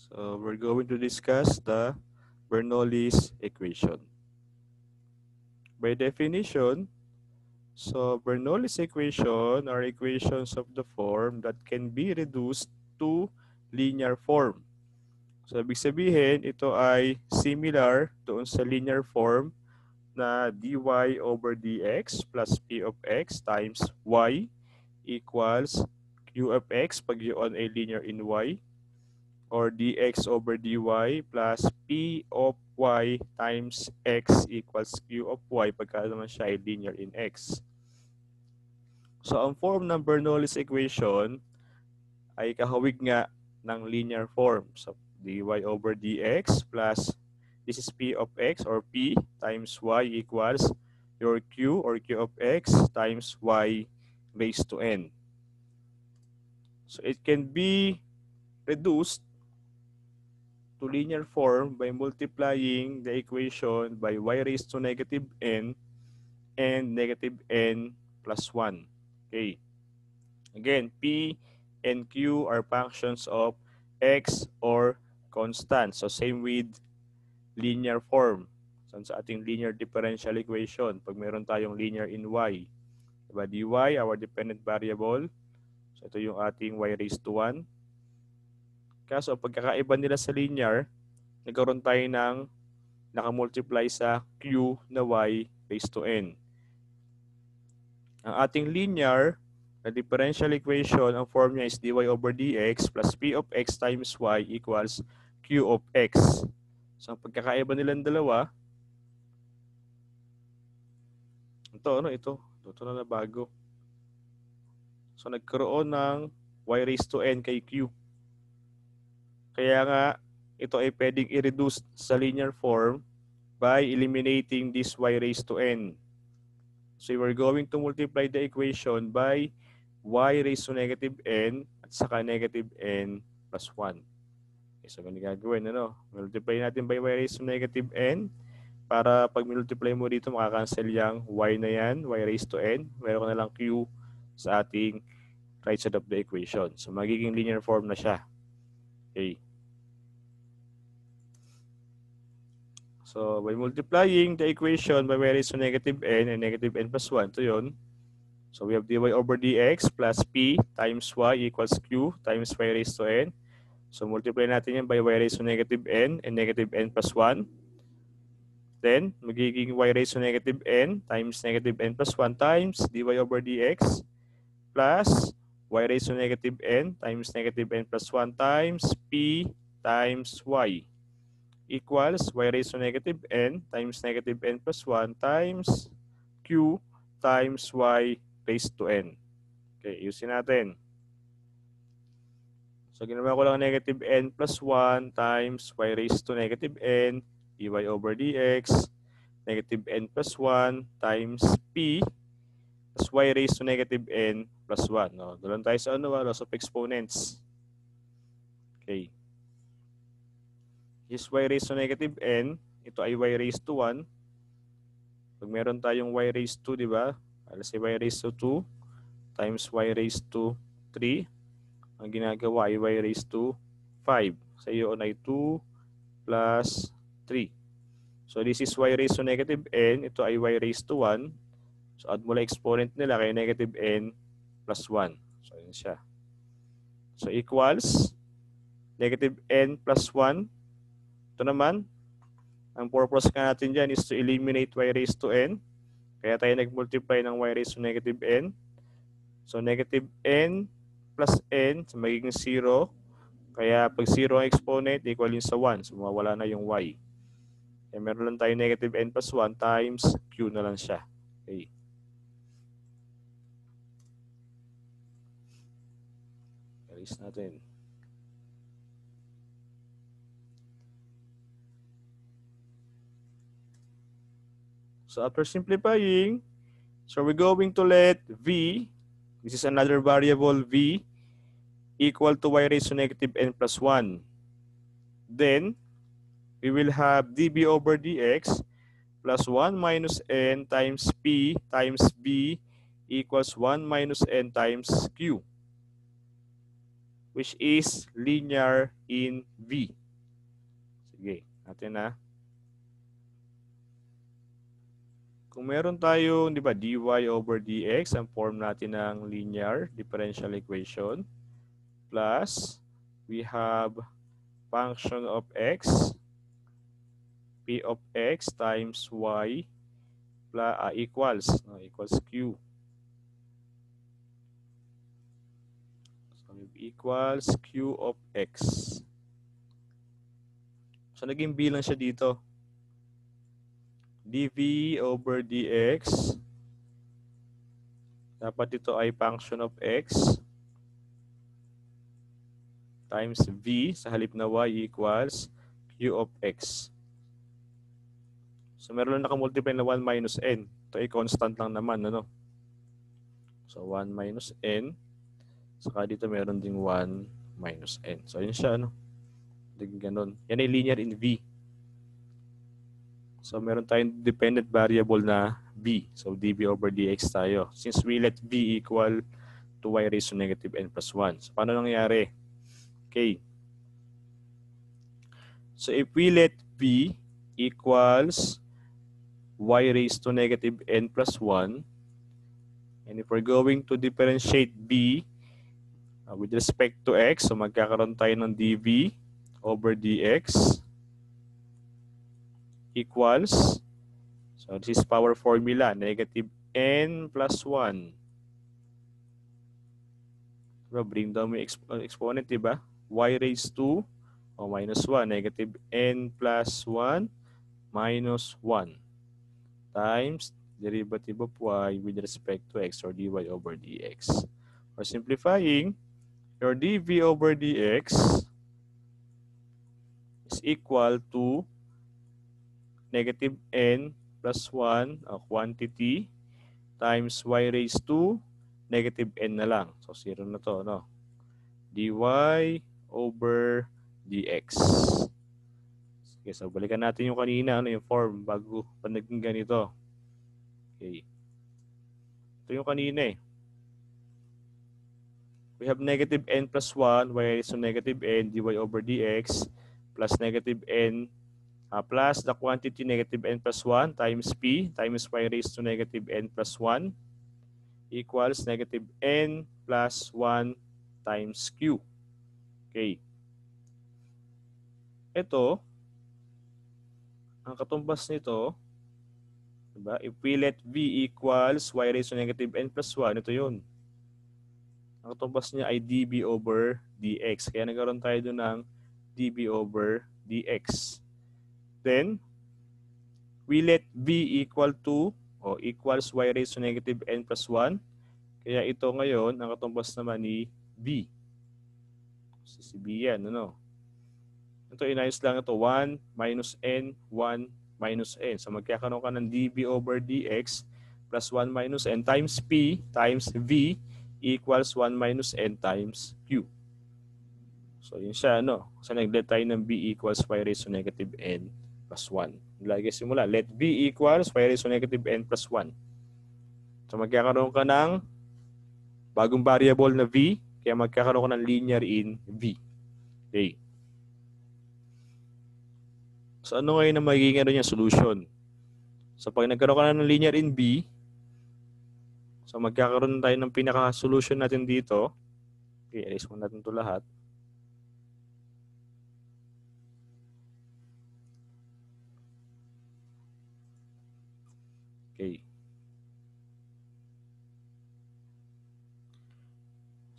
So we're going to discuss the Bernoulli's equation. By definition, so Bernoulli's equation are equations of the form that can be reduced to linear form. So ibig sabihin, ito ay similar doon sa linear form na dy over dx plus p of x times y equals q of x pag yun ay linear in y, or dx over dy plus p of y times x equals q of y pagka naman siya ay linear in x. So ang form ng Bernoulli's equation ay kahawig nga ng linear form. So dy over dx plus this is p of x or p times y equals your q or q of x times y raised to n. So it can be reduced to linear form by multiplying the equation by y raised to negative n and negative n plus 1. Okay. Again, p and q are functions of x or constant. So same with linear form. So sa ating linear differential equation, pag meron tayong linear in y, diba, dy, our dependent variable. So ito yung ating y raised to 1. Kaso pagkakaiba nila sa linear, nagkaroon tayo ng nakamultiply sa q na y raised to n. Ang ating linear na differential equation, ang form niya is dy over dx plus p of x times y equals q of x. So ang pagkakaiba nilang dalawa, ito na bago. So nagkaroon ng y raised to n kay q. Kaya nga, ito ay pwedeng i-reduce sa linear form by eliminating this y raised to n. So we're going to multiply the equation by y raised to negative n at saka negative n plus 1. Okay, so ganun gagawin, ano? Multiply natin by y raised to negative n para pag multiply mo dito, makakancel yung y na yan, y raised to n. Meron ka na lang q sa ating right side of the equation. So magiging linear form na siya. Okay. So, by multiplying the equation by y raised to negative n and negative n plus 1, ito yun. So, we have dy over dx plus p times y equals q times y raised to n. So, multiply natin yan by y raised to negative n and negative n plus 1. Then, magiging y raised to negative n times negative n plus 1 times dy over dx plus y raised to negative n times negative n plus 1 times p times y equals y raised to negative n times negative n plus 1 times q times y raised to n. Okay, usin natin. So, ginawa ko lang negative n plus 1 times y raised to negative n dy over dx negative n plus 1 times p plus y raised to negative n plus 1. No? Doon tayo sa loss of exponents. Okay. Is y raised to negative n, ito ay y raised to 1. Pag meron tayong y raised to, di ba? Let's say y raised to 2 times y raised to 3. Ang ginagawa ay y raised to 5. Sa iyo ay 2 plus 3. So this is y raised to negative n. Ito ay y raised to 1. So add mo lang exponent nila kay negative n plus 1. So yun siya. So equals negative n plus 1. Ito naman, ang purpose ka natin dyan is to eliminate y raised to n. Kaya tayo nag-multiply ng y raised to negative n. So negative n plus n, so magiging 0. Kaya pag 0 ang exponent, equal yun sa 1. So mawala na yung y. Kaya meron lang tayo negative n plus 1 times q na lang siya. Okay. Erase natin. So after simplifying, so we're going to let v, this is another variable v, equal to y raised to negative n plus 1. Then, we will have db over dx plus 1 minus n times p times b equals 1 minus n times q. which is linear in V. Sige, natin na. Kung meron tayong, di ba, dy over dx, ang form natin ng linear differential equation, plus we have function of x, p of x times y plus, equals q. So equals q of x. So naging b lang siya dito. dv over dx, dapat ito ay function of x times v sa halip na y equals q of x. So meron lang nakamultiply na 1 minus n. Ito ay constant lang naman, ano? So 1 minus n. Saka dito meron ding 1 minus n. So yun siya, ano? Diging ganun. Yan ay linear in v. So meron tayong dependent variable na b. So dv over dx tayo. Since we let v equal to y raised to negative n plus 1. So paano nangyari? Okay. So if we let v equals y raised to negative n plus 1, and if we're going to differentiate b with respect to x, so magkakaroon tayo ng dv over dx equals, so this is power formula, negative n plus 1. Diba, bring down mo yung exponent, diba? Y raised to, minus 1, negative n plus 1 minus 1 times derivative of y with respect to x, or dy over dx. Or simplifying, your dv over dx is equal to negative n plus 1, quantity, times y raised to negative n na lang. So 0 na to, no? dy over dx. Okay, so balikan natin yung kanina, ano yung form bago pa naging ganito. Okay. Ito yung kanina eh. We have negative n plus 1, y raised to negative n, dy over dx, plus negative n, plus the quantity negative n plus 1 times p times y raised to negative n plus 1 equals negative n plus 1 times q. Okay. Ito, ang katumbas nito, diba? If we let v equals y raised to negative n plus 1, ito yun. Ang katumbas niya ay dv over dx. Kaya nagkaroon tayo doon ng dv over dx. Then, we let v equal to, equals y raised to negative n plus 1. Kaya ito ngayon, ang katumbas naman ni b. Si b yan, ano? Ito, inayos lang ito. 1 minus n, 1 minus n. So, magkakaroon ka ng dv over dx plus 1 minus n times p times v equals 1 minus n times q. So, yun siya, ano? So, nag-let tayo ng b equals y raised to negative n plus 1. Lagi simula. Let v equals y raised to negative n plus 1. So, magkakaroon ka ng bagong variable na v, kaya magkakaroon ka ng linear in v. Okay. So, ano ngayon ang magiging niya solution? So, pag nagkaroon ka na ng linear in b, so magkakaroon tayo ng pinaka-solution natin dito. Okay, erase mo natin ito lahat. Okay.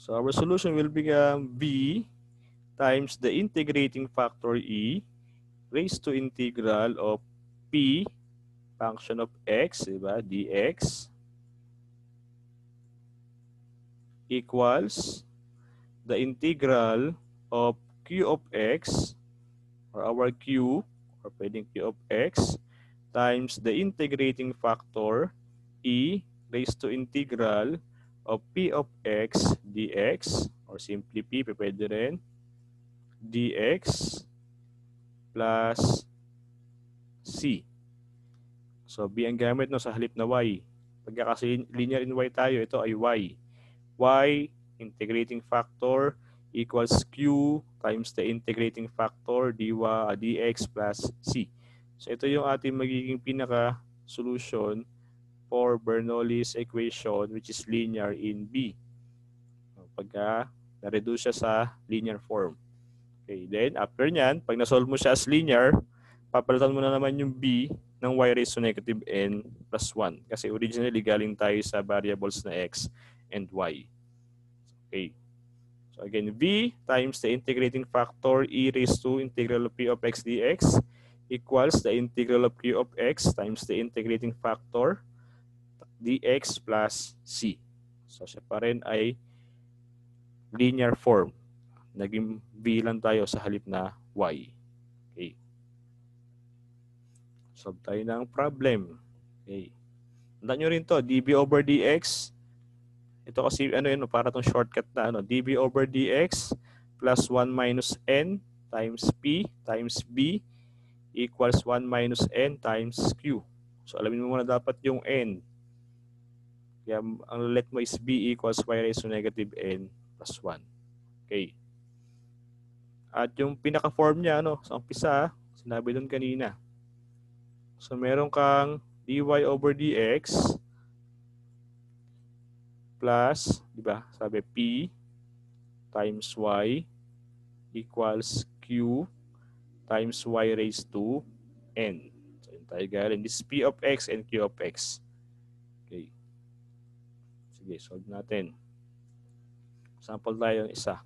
So, our solution will become b times the integrating factor e raised to integral of p function of x, diba, dx equals the integral of q of x, or our q, or pwedeng q of x, times the integrating factor e raised to integral of p of x dx, or simply p, pwede rin, dx plus c. So, b ang gamit, no, sa halip na y. Pagka kasi linear in y tayo, ito ay y. Y, integrating factor, equals q times the integrating factor dx plus c. So ito yung ating magiging pinaka-solution for Bernoulli's equation which is linear in B. Pagka na-reduce siya sa linear form. Okay, then after nyan, pag na-solve mo siya as linear, papalitan mo na naman yung B ng y raised to negative n plus 1. Kasi originally galing tayo sa variables na x and y. Okay. So again, v times the integrating factor e raised to integral of p of x dx equals the integral of q of x times the integrating factor dx plus c. So siya pa rin ay linear form. Naging v lang tayo sa halip na y. Okay. Solve tayo ng problem. Okay. Tandaan nyo rin to, dv over dx. Ito kasi ano yun, para tong shortcut na ano, dv over dx plus 1 minus n times p times b equals 1 minus n times q. So alamin mo muna dapat yung n. Kaya ang let mo is b equals y raised to negative n plus 1. Okay. At yung pinaka-form niya, ano, sa umpisa, sinabi doon kanina. So meron kang dy over dx plus, di ba? Sabi p times y equals q times y raised to n. So yun tayo galing. This is p of x and q of x. Okay. Sige, solve natin. Sample tayo ng isa.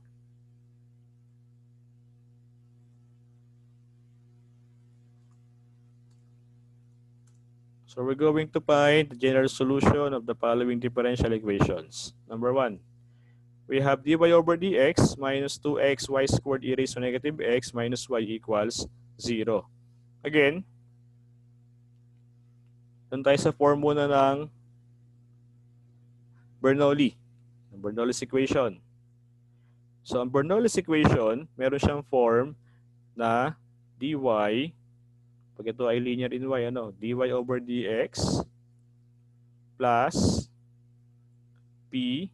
So we're going to find the general solution of the following differential equations. Number 1, we have dy over dx minus 2xy squared e raised to negative x minus y equals 0. Again, doon tayo sa formula ng Bernoulli's equation. So ang Bernoulli's equation, meron siyang form na dy, pag ito ay linear in y, ano, dy over dx plus p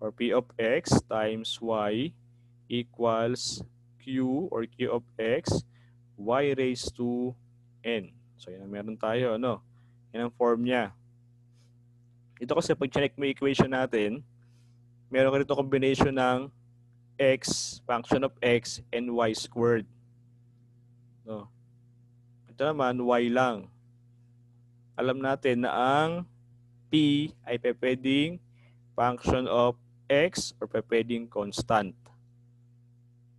or p of x times y equals q or q of x y raised to n. So yan, meron tayo, ano, yan ang form niya. Ito kasi pag check mo equation natin, meron ka rito combination ng x, function of x, and y squared. No. Ito naman, y lang. Alam natin na ang p ay pwedeng function of x or pwedeng constant.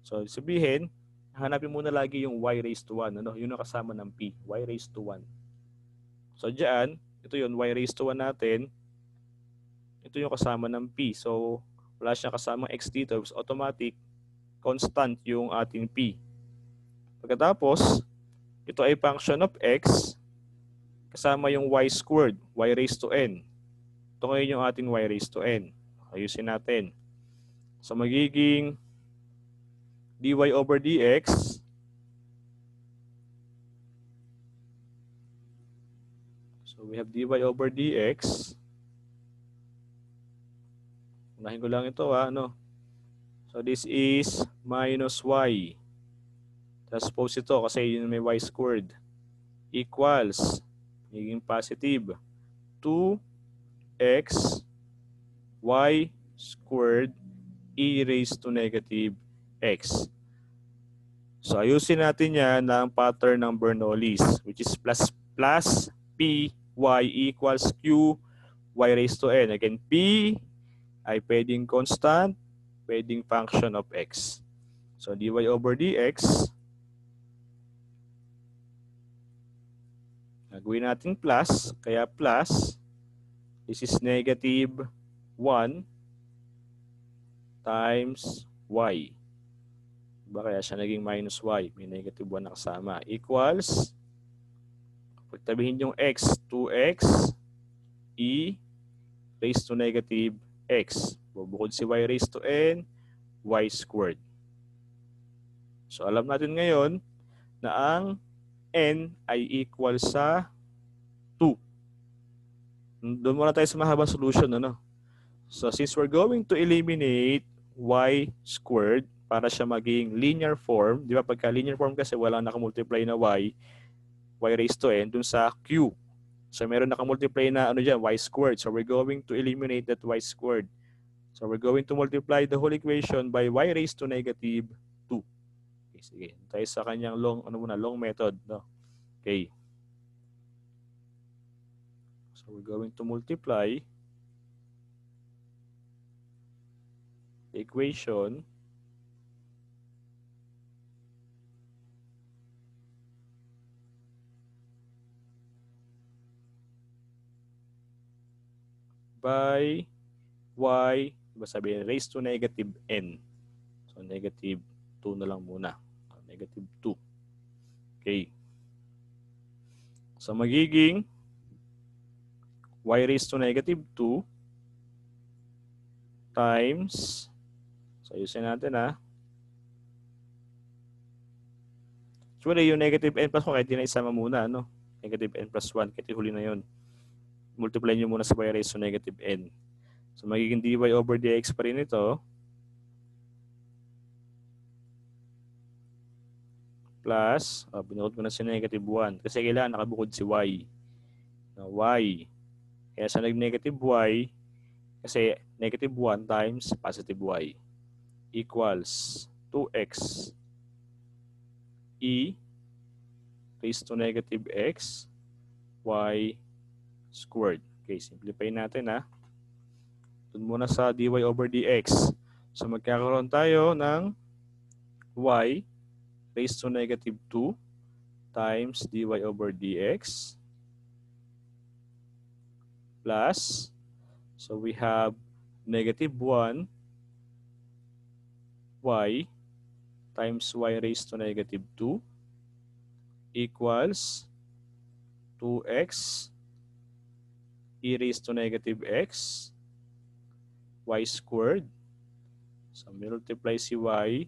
So, sabihin, hanapin muna lagi yung y raised to 1. Ano? Yun ang kasama ng p, y raised to 1. So, dyan, ito yun, y raised to 1 natin. Ito yung kasama ng p. So, wala siyang kasamang x dito. So, automatic, constant yung ating p. Pagkatapos, ito ay function of x kasama yung y squared, y raised to n. Ito ngayon yung ating y raised to n. Ayusin natin. So magiging dy over dx so we have dy over dx. Unahin ko lang ito ano. So this is minus y. Transpose ito kasi yun may y squared equals magiging positive 2x y squared e raised to negative x. So ayusin natin yan ng pattern ng Bernoulli's which is plus p y equals q y raised to n. Again, p ay pwedeng constant, pwedeng function of x. So dy over dx, gagawin natin plus, kaya plus, this is negative 1 times y. Diba kaya siya naging minus y, may negative 1 na kasama, equals, pagtabihin yung x, 2x, e raised to negative x. Bubukod si y raised to n, y squared. So alam natin ngayon na ang n ay equal sa 2. Doon muna tayo sa mahabang solution. Ano? So since we're going to eliminate y squared para siya maging linear form. Di ba? Pagka linear form kasi walang nakamultiply na y raised to n dun sa q. So meron nakamultiply na ano dyan, y squared. So we're going to eliminate that y squared. So we're going to multiply the whole equation by y raised to negative 2. Okay, sige. Tayo sa kanyang long method. No? Okay. So we're going to multiply the equation by y, diba sabihin, raised to negative n. So negative 2 na lang muna. So, negative 2. Okay. So magiging y raised to negative 2 times, so ayusin natin ha. Actually, yung negative n plus 1, kahit di na isama muna, no? Negative n plus 1, kahit huli na yun. Multiply nyo muna sa y raised to negative n. So magiging dy over dx pa rin ito. Plus, binukod ko na si negative 1. Kasi kailangan nakabukod si y. Na y. Kaya sa nag-negative y, kasi negative 1 times positive y equals 2x e raised to negative x y squared. Okay, simplify natin ha. Doon muna sa dy over dx. So magkakaroon tayo ng y raised to negative 2 times dy over dx plus, so we have negative 1 y times y raised to negative 2 equals 2x e raised to negative x y squared. So multiply si y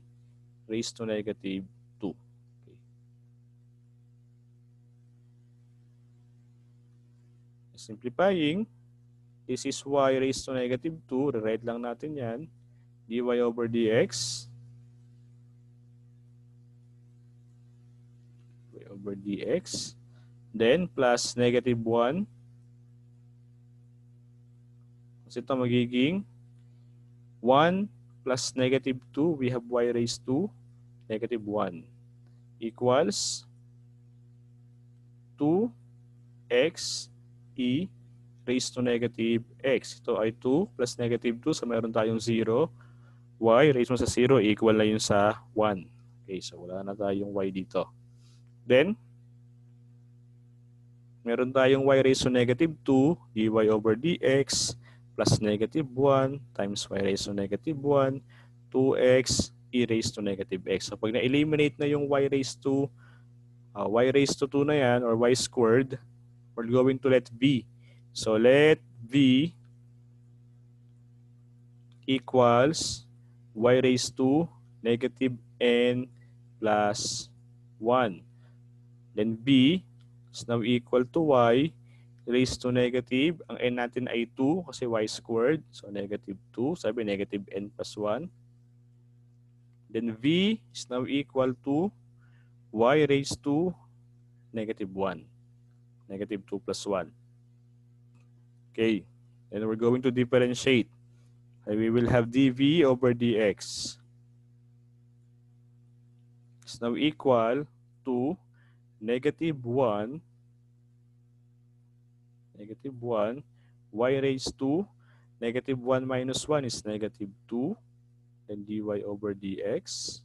raised to negative 2. Okay. Simplifying, this is y raised to negative 2. Rewrite lang natin yan. Dy over dx. Y over dx. Then plus negative 1. Kasi ito magiging 1 plus negative 2. We have y raised to negative 1 equals 2x e raised to negative x. Ito ay 2 plus negative 2. So meron tayong 0. Y raised mo sa 0 equal na yun sa 1. Okay, so wala na tayong y dito. Then, meron tayong y raised to negative 2 dy over dx plus negative 1 times y raised to negative 1 2x e raised to negative x. So pag na-eliminate na yung y raised to 2 na yan or y squared, we're going to let v. So let v equals y raised to negative n plus 1. Then v is now equal to y raised to negative. Ang n natin ay 2 kasi y squared. So negative 2. Sabi negative n plus 1. Then v is now equal to y raised to negative 1. Negative 2 plus 1. Okay. Then we're going to differentiate. We will have dv over dx is now equal to negative 1 y raised to negative 1 minus 1 is negative 2, then dy over dx,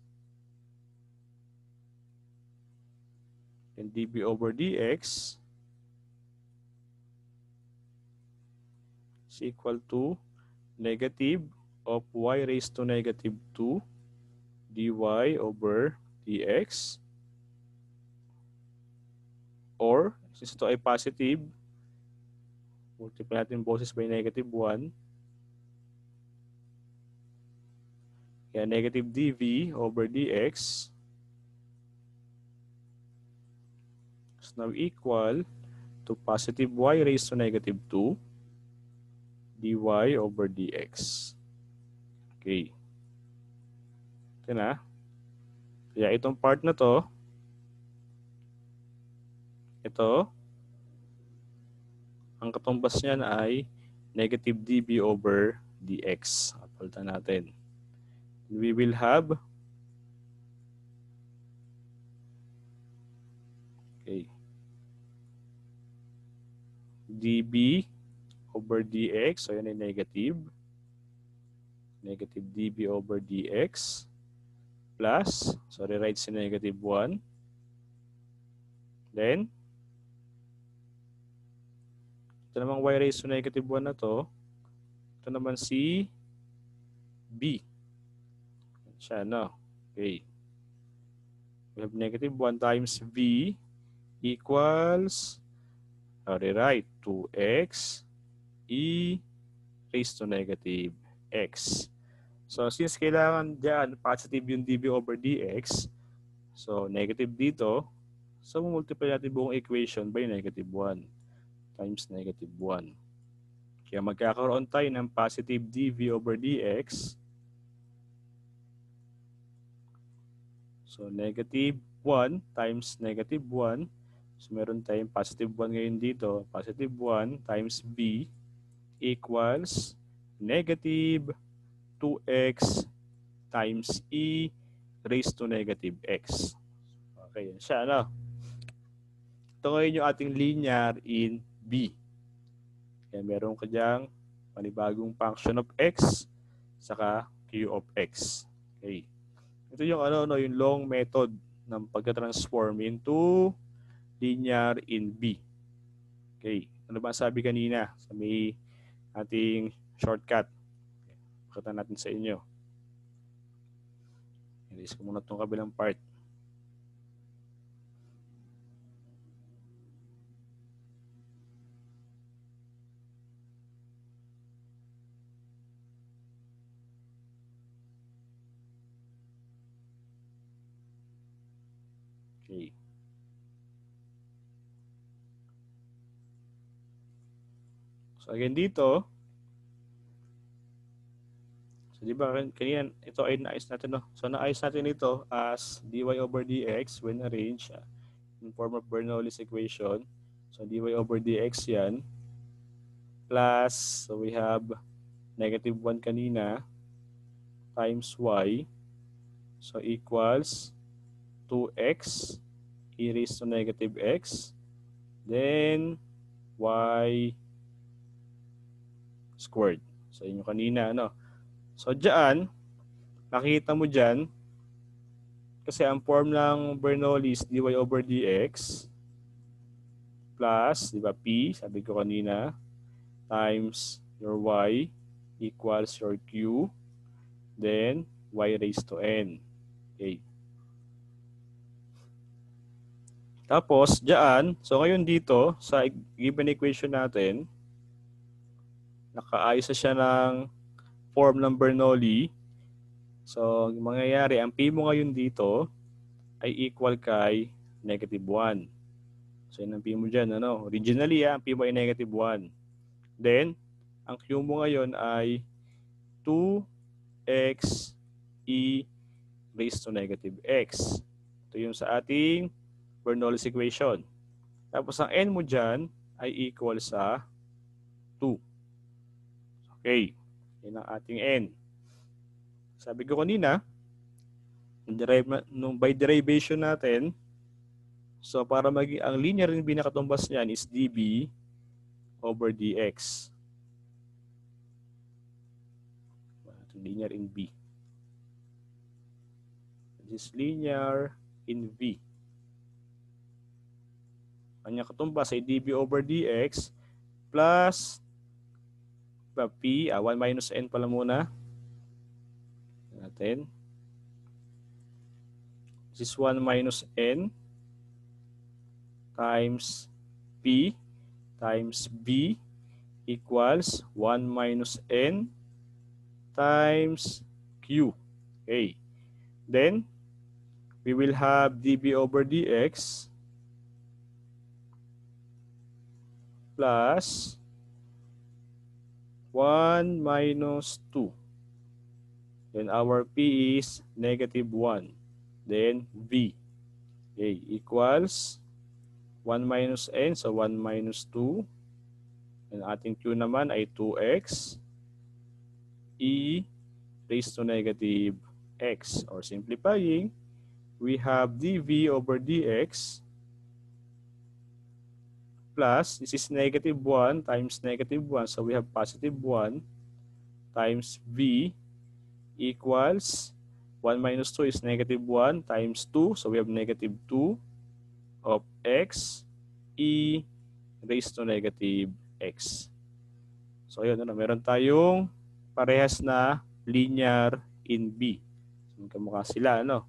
and dv over dx is equal to negative of y raised to negative 2 dy over dx, or since ito ay positive, multiply natin boses by negative 1. Kaya negative dv over dx is now equal to positive y raised to negative 2 dy over dx. Okay. natin ha. Kaya itong part na to, ito, ang katumbas niyan ay negative dB over dx. Palitan natin. We will have dB over dx. So, yan ay negative. Negative dB over dx plus, so rewrite si negative 1. Then, ito namang y raised to negative 1 na to. Ito naman si b. Siya, no? Okay. We have negative 1 times v equals, rewrite 2x e raised to negative x. So, since kailangan dyan positive yung dB over dx, so negative dito, so multiply natin buong equation by negative 1 times negative 1. Kaya magkakaroon tayo ng positive dV over dx. So, negative 1 times negative 1. So, meron tayong positive 1 ngayon dito. Positive 1 times b equals negative 2x times e raised to negative x. Okay, yan siya, no? Ito ngayon yung ating linear in b. Kaya meron ka dyang panibagong function of x saka q of x. Okay. Ito yung yung long method ng pagka-transform into linear in b. Okay. Ano ba sabi kanina sa may ating shortcut? Pakita natin sa inyo. Erase ko muna itong kabilang part. Okay. So again dito, so di ba kanina ito ay naayos natin, no? So naayos natin ito as dy over dx when arranged in form of Bernoulli's equation. So dy over dx yan plus, so we have negative 1 kanina times y, so equals 2x e raised to negative x, then y squared. So yun yung kanina, no? So dyan, nakita mo dyan, kasi ang form ng Bernoulli's dy over dx plus, di ba, p, sabi ko kanina, times your y equals your q, then y raised to n. Okay. Tapos, dyan, so ngayon dito, sa given equation natin, nakaayos na siya ng form ng Bernoulli. So, mangyayari, ang P mo ngayon dito ay equal kay negative 1. So, yun ang P mo dyan. Ano? Originally, ang P mo ay negative 1. Then, ang Q mo ngayon ay 2x e raised to negative x. Ito yung sa ating Bernoulli's equation. Tapos, ang N mo dyan ay equal sa 2. Okay. Yan ang ating N. Sabi ko kanina, by derivation natin, so para maging ang linear in B na katumbas niyan is dB over dx. Linear in B. This is linear in V. Kanya katumbas ay dB over dx plus P, 1 minus n pala muna. Natin. This is 1 minus n times P times B equals 1 minus n times Q. Okay. Then, we will have dB over dx plus 1 minus 2 Then our P is negative 1. Then V. Okay, equals 1 minus N. So 1 minus 2. And ating Q naman ay 2x e raised to negative x. Or simplifying, we have dv over dx plus, this is negative 1 times negative 1. So we have positive 1 times v equals 1 minus 2 is negative 1 times 2. So we have negative 2 of x e raised to negative x. So yun, meron tayong parehas na linear in B. Magkamukha sila, ano?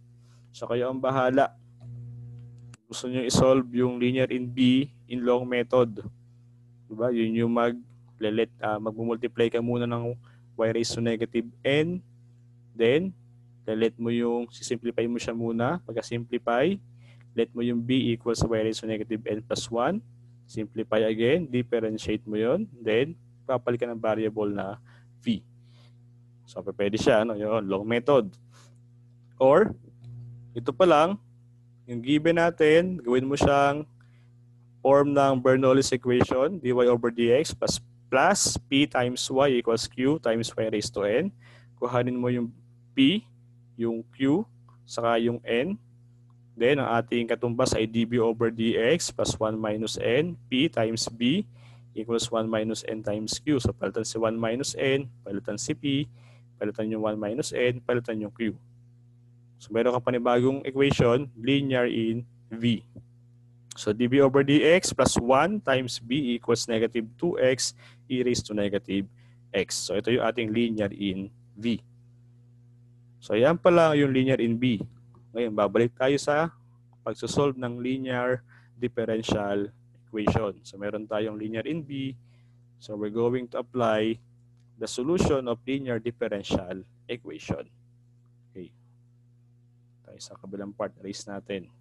So kayo ang bahala. Gusto nyo i-solve yung linear in B in long method. Diba? Yun yung mag-multiply ka muna ng y raised to negative n. Then, let mo yung, sisimplify mo siya muna. Pagka-simplify, let mo yung b equals y raised to negative n plus 1. Simplify again, differentiate mo yun. Then, papalit ka ng variable na v. So, pwede siya, ano, yun, long method. Or, ito pa lang, yung given natin, gawin mo siyang form ng Bernoulli's equation, dy over dx plus p times y equals q times y raised to n. Kuhanin mo yung p, yung q, saka yung n. Then, ang ating katumbas ay db over dx plus 1 minus n, p times b equals 1 minus n times q. So, palitan si 1 minus n, palitan si p, palitan yung 1 minus n, palitan yung q. So, meron kang panibagong equation, linear in v. So, db over dx plus 1 times b equals negative 2x e raised to negative x. So, ito yung ating linear in v. So, yan pala yung linear in b. Ngayon, babalik tayo sa pagsosolve ng linear differential equation. So, meron tayong linear in b. So, we're going to apply the solution of linear differential equation. Okay. Tayo sa kabilang part, erase natin.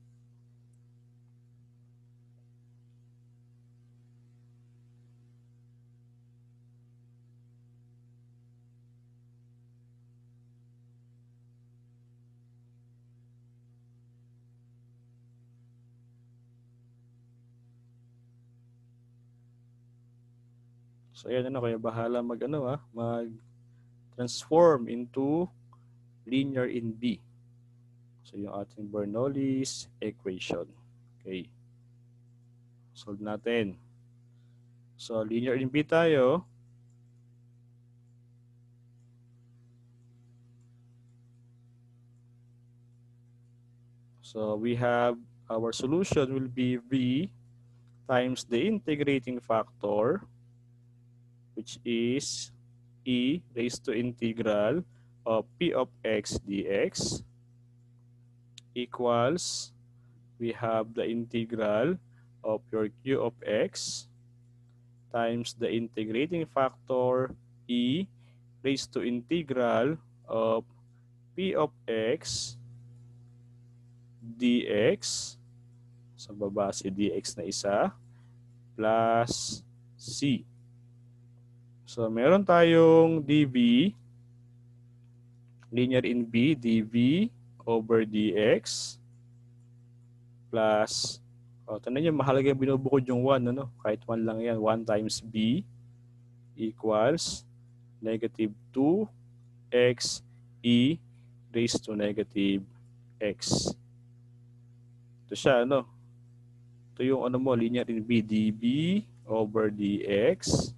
So, ayan, ano, kaya bahala mag-transform into linear in B. So, yung ating Bernoulli's equation. Okay. Solve natin. So, linear in B tayo. So, we have our solution will be V times the integrating factor, which is e raised to integral of p of x dx equals, we have the integral of your q of x times the integrating factor e raised to integral of p of x dx, sa baba si dx na isa, plus c. So, meron tayong dv, linear in b, dv over dx, plus, tandaan nyo, mahalaga yung binubukod yung 1, ano? Kahit 1 lang yan, 1 times b equals negative 2x e raised to negative x. Ito siya, ano? Ito yung linear in b, db over dx,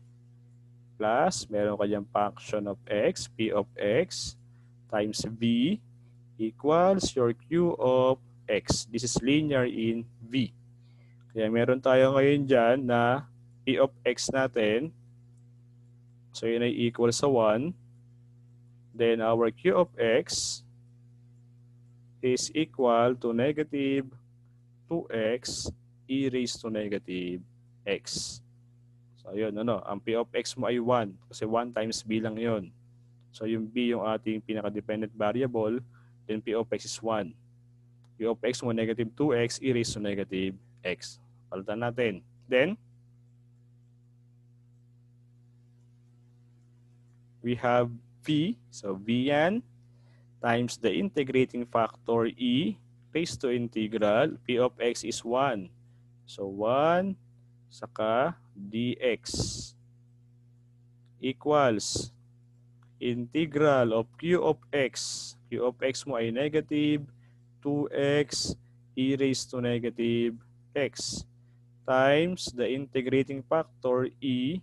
plus, meron ka dyan function of x, p of x, times v equals your q of x. This is linear in v. Kaya meron tayo ngayon dyan na p of x natin. So, yun ay equal sa 1. Then, our q of x is equal to negative 2x e raised to negative x. So, ayun, ang p of x mo ay 1 kasi 1 times b lang yun. So, yung b yung ating pinaka-dependent variable, then p of x is 1. P of x mo negative 2x e raised to negative x. Palitan natin. Then, we have v. So, v yan. times the integrating factor e raised to integral p of x is 1. So 1 saka dx equals integral of q of x. Q of x mo ay negative 2x e raised to negative x times the integrating factor e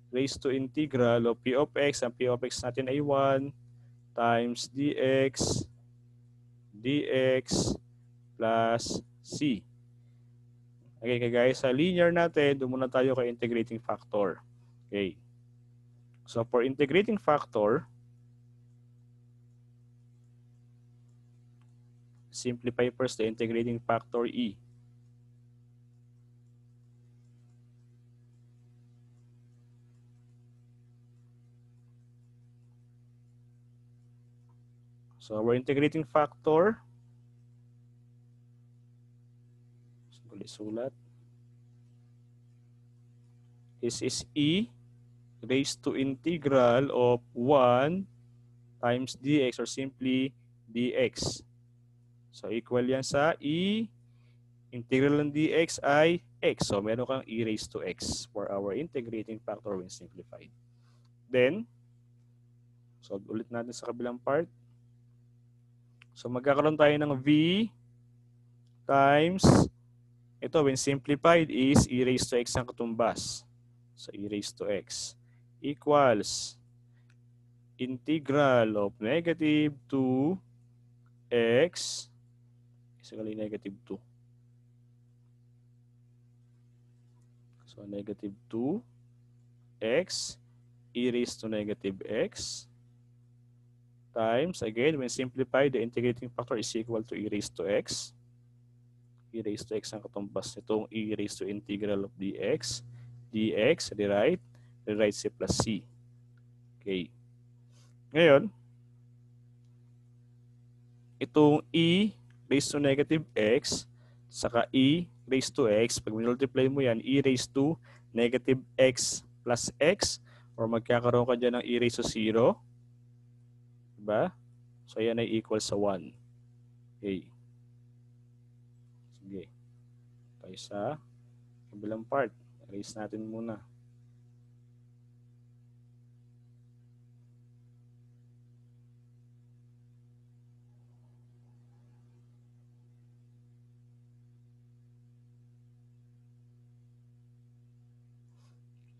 raised to integral of p of x. Ang p of x natin ay 1 times dx plus c. Okay guys, sa linear natin, doon muna tayo kay integrating factor. Okay. So for integrating factor, simplify first the integrating factor e. So our integrating factor, sulat, is e raised to integral of 1 times dx or simply dx. So equal yan sa e, integral ng dx ay x. So meron kang e raised to x for our integrating factor when simplified. Then, solve ulit natin sa kabilang part. So magkakaroon tayo ng v times, ito when simplified is e raised to x ang katumbas. So e raised to x equals integral of negative 2x basically negative 2. So negative 2x e raised to negative x times, again, when simplified, the integrating factor is equal to e raised to x. E raised to x ang katumbas nitong e raised to integral of dx. Dx, rewrite c plus c. Okay. Ngayon, itong e raised to negative x saka e raised to x, pag multiply mo yan, e raised to negative x plus x, or magkakaroon ka dyan ng e raised to 0. Diba? So, yan ay equal sa 1. Okay. Sige. Tayo sa kabilang part. Erase natin muna.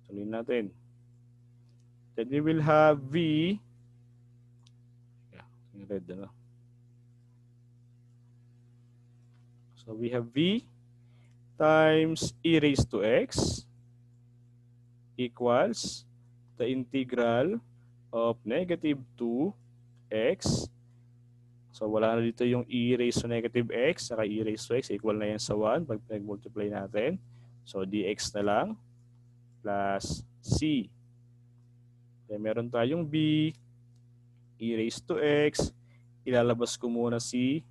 Tuloy natin. Then we will have v. Yeah, red na. So we have v times e raised to x equals the integral of negative 2x. So wala na dito yung e raised to negative x saka e raised to x. Equal na yan sa 1 pag nag-multiply natin. So dx na lang plus c. Then meron tayong b, e raised to x. Ilalabas ko muna si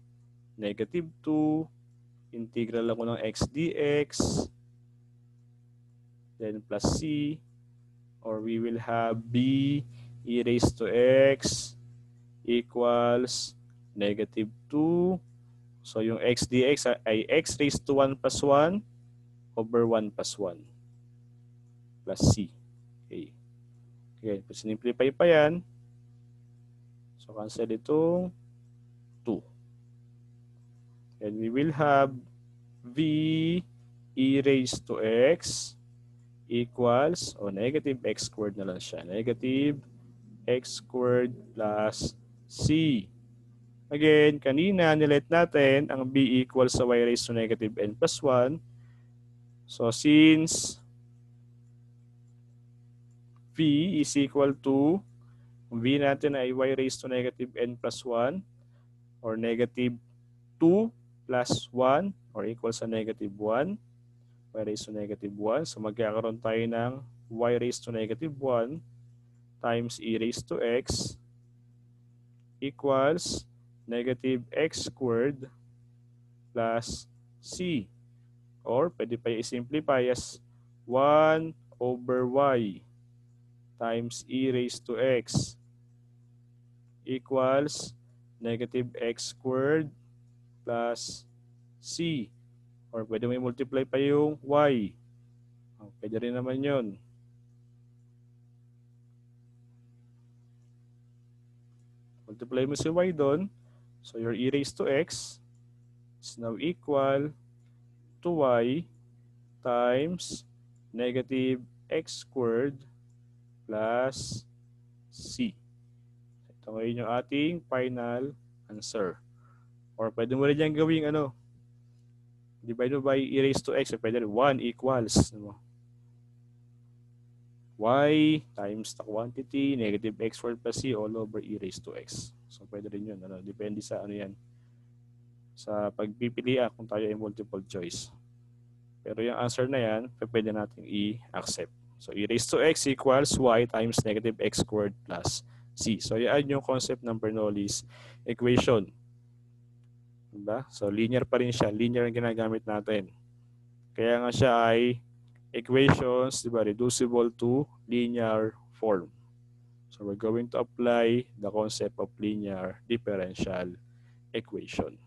negative 2. Integral ako ng x dx. Then plus c. Or we will have b e raised to x equals negative 2. So yung x dx ay x raised to 1 plus 1 over 1 plus 1 plus c. Okay. Okay, simplify pa yan. So cancel itong 2. And we will have v e raised to x equals, negative x squared na lang siya. Negative x squared plus c. Again, kanina nilet natin ang b equals sa y raised to negative n plus 1. So since v is equal to, v natin ay y raised to negative n plus 1 or negative 2 plus 1 or equals sa negative 1. Y raised to negative 1. So magkakaroon tayo ng y raised to negative 1 times e raised to x equals negative x squared plus c. Or pwede pa i-simplify as 1 over y times e raised to x equals negative x squared plus c. Or pwede mo i-multiply pa yung y. Pwede rin naman yun. Multiply mo si y doon. So your e raised to x is now equal to y times negative x squared plus c. Ito ngayon yung ating final answer. Or pwede mo rin yan gawing divide mo by e raised to x. Pwede rin 1 equals y times the quantity negative x squared plus c all over e raised to x. So pwede rin yun. Depende sa yan. Sa pagpipilian kung tayo ay multiple choice. Pero yung answer na yan, pwede natin i-accept. So e raised to x equals y times negative x squared plus c. So yan yung concept ng Bernoulli's equation. Diba? So linear pa rin siya. Linear ang ginagamit natin. Kaya nga siya ay equations, diba, reducible to linear form. So we're going to apply the concept of linear differential equation.